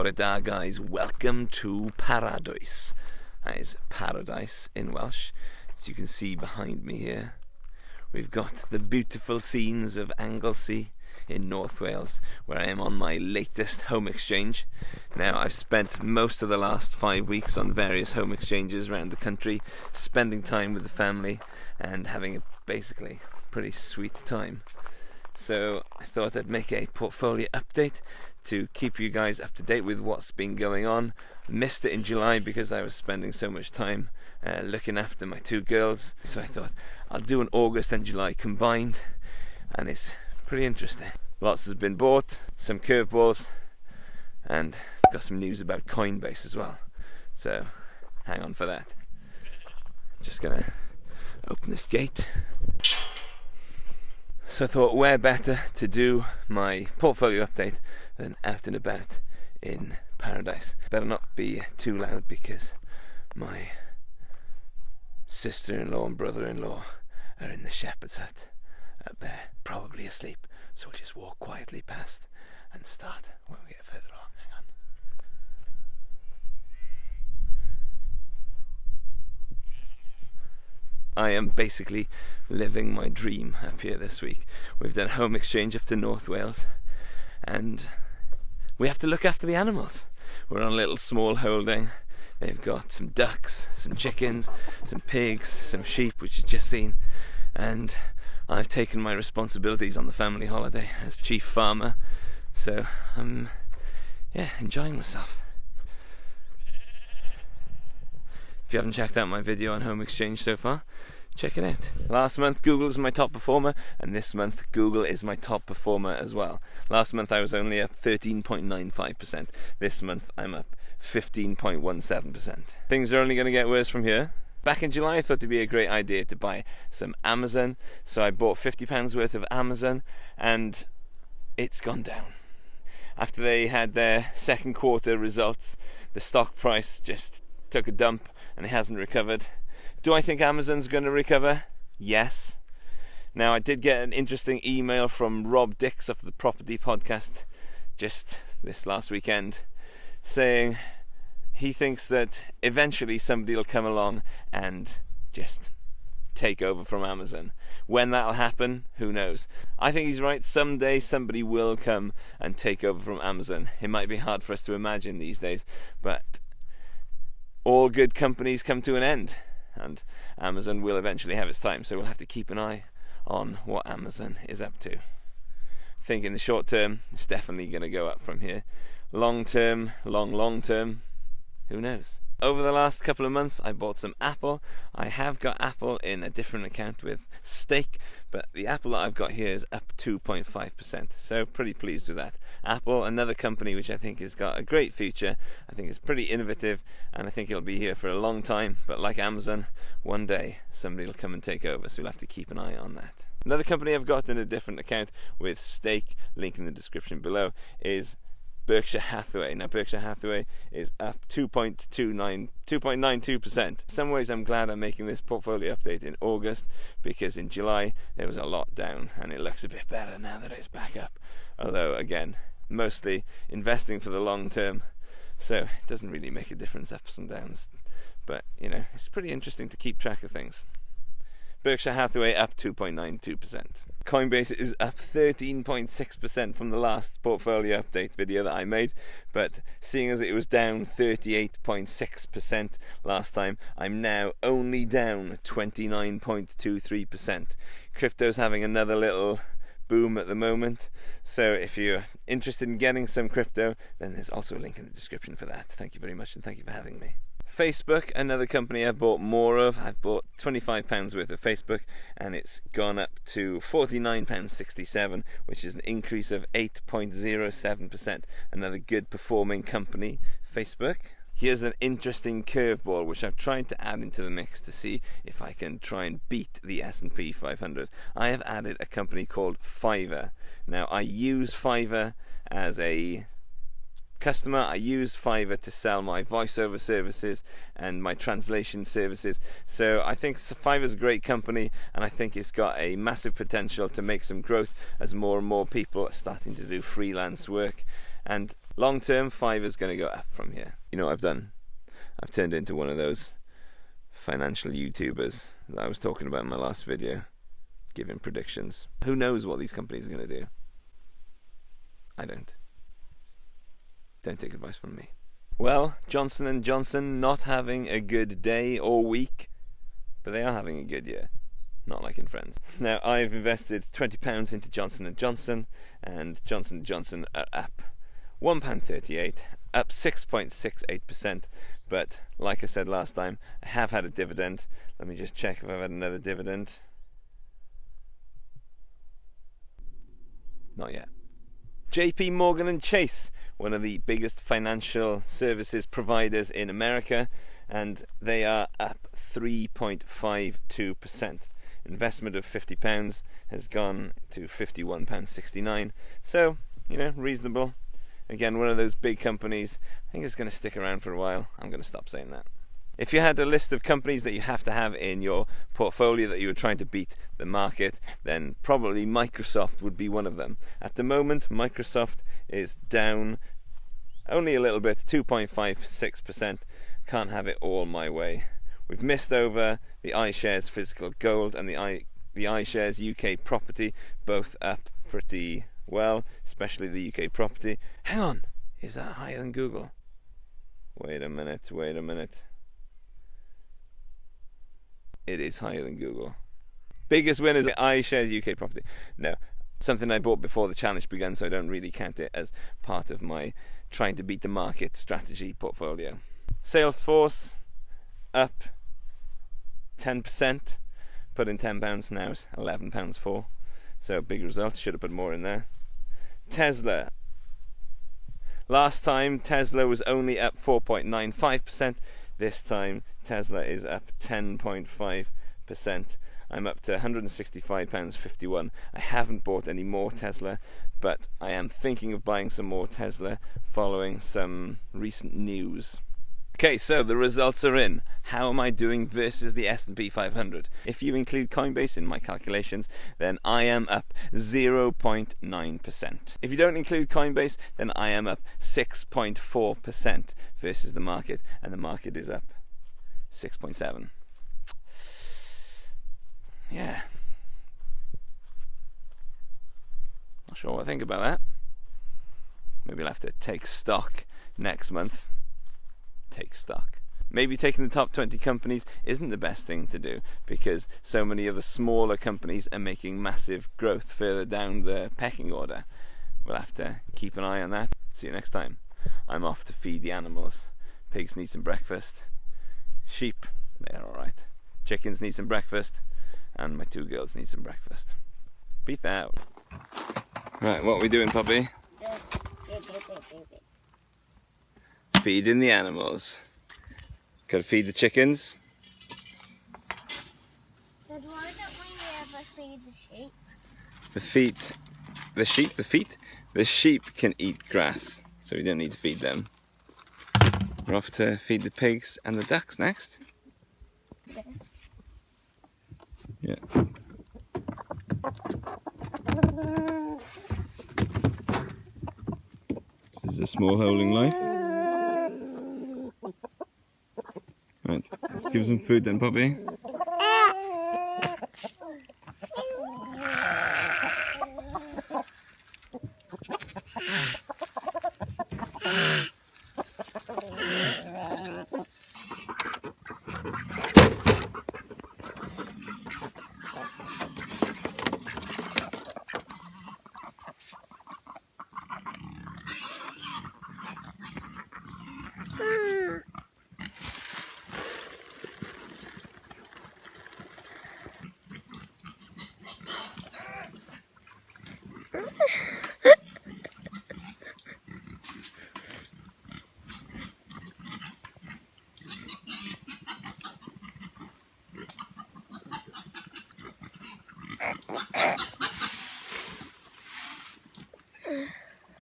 Bore da, guys. Welcome to Paradise. That is paradise in Welsh. As you can see behind me here, we've got the beautiful scenes of Anglesey in North Wales, where I am on my latest home exchange. Now, I've spent most of the last 5 weeks on various home exchanges around the country, spending time with the family and having a basically pretty sweet time. So I thought I'd make a portfolio update to keep you guys up to date with what's been going on. Missed it in July because I was spending so much time looking after my two girls, so I thought I'll do an August and July combined, and it's pretty interesting. Lots has been bought, some curveballs, and got some news about Coinbase as well, so hang on for that. Just gonna open this gate. So I thought, where better to do my portfolio update than out and about in Paradise. Better not be too loud because my sister-in-law and brother-in-law are in the shepherd's hut up there, probably asleep. So we'll just walk quietly past and start when we get further along. Hang on. I am basically living my dream up here this week. We've done home exchange up to North Wales, and we have to look after the animals. We're on a little small holding. They've got some ducks, some chickens, some pigs, some sheep, which you've just seen, and I've taken my responsibilities on the family holiday as chief farmer, so I'm enjoying myself. If you haven't checked out my video on home exchange so far, check it out. Last month Google was my top performer, and this month Google is my top performer as well. Last month I was only up 13.95%. This month I'm up 15.17%. Things are only going to get worse from here. Back in July I thought it'd be a great idea to buy some Amazon, so I bought £50 worth of Amazon, and it's gone down. After they had their second quarter results, the stock price just took a dump and it hasn't recovered. Do I think Amazon's going to recover? Yes. Now, I did get an interesting email from Rob Dix of the Property Podcast just this last weekend saying he thinks that eventually somebody will come along and just take over from Amazon. When that'll happen, who knows? I think he's right. Someday somebody will come and take over from Amazon. It might be hard for us to imagine these days, but all good companies come to an end, and Amazon will eventually have its time, so we'll have to keep an eye on what Amazon is up to. I think in the short term, it's definitely going to go up from here. Long term, long term, who knows? Over the last couple of months, I bought some Apple. I have got Apple in a different account with Stake, but the Apple that I've got here is up 2.5%, so pretty pleased with that. Apple, another company which I think has got a great future. I think it's pretty innovative, and I think it'll be here for a long time, but like Amazon, one day somebody will come and take over, so we'll have to keep an eye on that. Another company I've got in a different account with Stake, link in the description below, is Berkshire Hathaway. Now, Berkshire Hathaway is up 2.92%. In some ways, I'm glad I'm making this portfolio update in August, because in July there was a lot down, and it looks a bit better now that it's back up. Although, again, mostly investing for the long term, so it doesn't really make a difference ups and downs. But, you know, it's pretty interesting to keep track of things. Berkshire Hathaway up 2.92%. Coinbase is up 13.6% from the last portfolio update video that I made, but seeing as it was down 38.6% last time, I'm now only down 29.23%. Crypto's having another little boom at the moment, so if you're interested in getting some crypto, then there's also a link in the description for that. Thank you very much, and thank you for having me. Facebook, another company I've bought more of. I've bought £25 worth of Facebook, and it's gone up to £49.67, which is an increase of 8.07%. Another good performing company, Facebook. Here's an interesting curveball which I've tried to add into the mix to see if I can try and beat the S&P 500. I have added a company called Fiverr. Now, I use Fiverr as a customer. I use Fiverr to sell my voiceover services and my translation services. So I think Fiverr's a great company, and I think it's got a massive potential to make some growth as more and more people are starting to do freelance work. And long term, Fiverr's going to go up from here. You know what I've done? I've turned into one of those financial YouTubers that I was talking about in my last video, giving predictions. Who knows what these companies are going to do? I don't. Don't take advice from me. Well, Johnson & Johnson not having a good day or week, but they are having a good year. Not like in Friends. Now, I've invested £20 into Johnson & Johnson, and Johnson & Johnson are up £1.38, up 6.68%. But like I said last time, I have had a dividend. Let me just check if I've had another dividend. Not yet. JP Morgan and Chase, one of the biggest financial services providers in America, and they are up 3.52%. Investment of £50 has gone to £51.69. So, reasonable. Again, one of those big companies. I think it's going to stick around for a while. I'm going to stop saying that. If you had a list of companies that you have to have in your portfolio that you were trying to beat the market, then probably Microsoft would be one of them. At the moment, Microsoft is down only a little bit, 2.56%. Can't have it all my way. We've missed over the iShares physical gold and the iShares UK property, both up pretty well, especially the UK property. Hang on, is that higher than Google? Wait a minute. It is higher than Google. Biggest winners are iShares UK property. No, something I bought before the challenge began, so I don't really count it as part of my trying to beat the market strategy portfolio. Salesforce up 10%. Put in £10, now it's £11.04. So big result, should have put more in there. Tesla. Last time Tesla was only up 4.95%. This time Tesla is up 10.5%. I'm up to £165.51. I haven't bought any more Tesla, but I am thinking of buying some more Tesla following some recent news. Okay, so the results are in. How am I doing versus the S&P 500? If you include Coinbase in my calculations, then I am up 0.9%. If you don't include Coinbase, then I am up 6.4% versus the market, and the market is up 6.7%. Yeah. Not sure what I think about that. Maybe I'll have to take stock next month. Take stock. Maybe taking the top 20 companies isn't the best thing to do, because so many of the smaller companies are making massive growth further down the pecking order. We'll have to keep an eye on that. See you next time. I'm off to feed the animals. Pigs need some breakfast. Sheep, they're alright. Chickens need some breakfast. And my 2 girls need some breakfast. Beat that out. Right, what are we doing, puppy? Feeding the animals. Gotta feed the chickens. Dad, why don't we ever feed the sheep? The sheep can eat grass, so we don't need to feed them. We're off to feed the pigs and the ducks next. Yeah. This is a small hole in life. Right, let's give some food then, puppy.